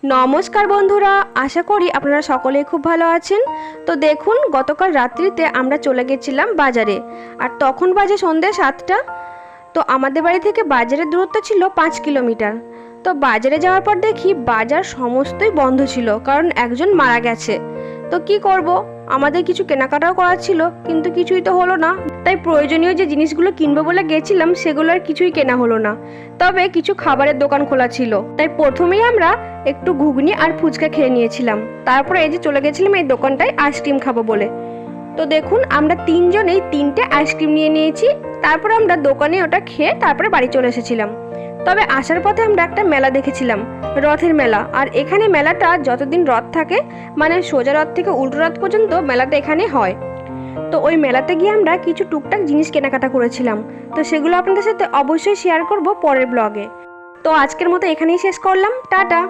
নমস্কার বন্ধুরা, আশা করি আপনারা সকলেই খুব ভালো আছেন। তো দেখুন, গতকাল রাত্রিতে আমরা চলে গেছিলাম বাজারে, আর তখন বাজে সন্ধ্যে 7টা। তো আমাদের বাড়ি থেকে বাজারের দূরত্ব ছিল 5 কিলোমিটার। তো বাজারে যাওয়ার পর দেখি বাজার সমস্তই বন্ধ ছিল, কারণ একজন মারা গেছে। তো কি করব, আমাদের কিছু কেনাকাটাও করার ছিল, কিন্তু কিছুই তো হলো না। তাই প্রয়োজনীয় যে জিনিসগুলো কিনবো বলে গেছিলাম সেগুলো আর কিছুই কেনা হলো না। তবে কিছু খাবারের দোকান খোলা ছিল, তাই প্রথমেই আমরা একটু ঘুগনি আর ফুচকা খেয়ে নিয়েছিলাম। তারপরে এই যে চলে গেছিলাম এই দোকানটায় আইসক্রিম খাবো বলে। তো দেখুন, আমরা তিনজনেই 3টে আইসক্রিম নিয়ে নিয়েছি। তারপরে আমরা দোকানে ওটা খেয়ে তারপরে বাড়ি চলে এসেছিলাম। তবে আসার পথে আমরা একটা মেলা দেখেছিলাম, রথের মেলা। আর এখানে মেলাটা যতদিন রথ থাকে, মানে সোজা রথ থেকে উল্টো রথ পর্যন্ত মেলাটা এখানে হয়। তো ওই মেলাতে গিয়ে আমরা কিছু টুকটাক জিনিস কেনাকাটা করেছিলাম। তো সেগুলো আপনাদের সাথে অবশ্যই শেয়ার করব পরের ব্লগে। তো আজকের মতো এখানেই শেষ করলাম, টাটা।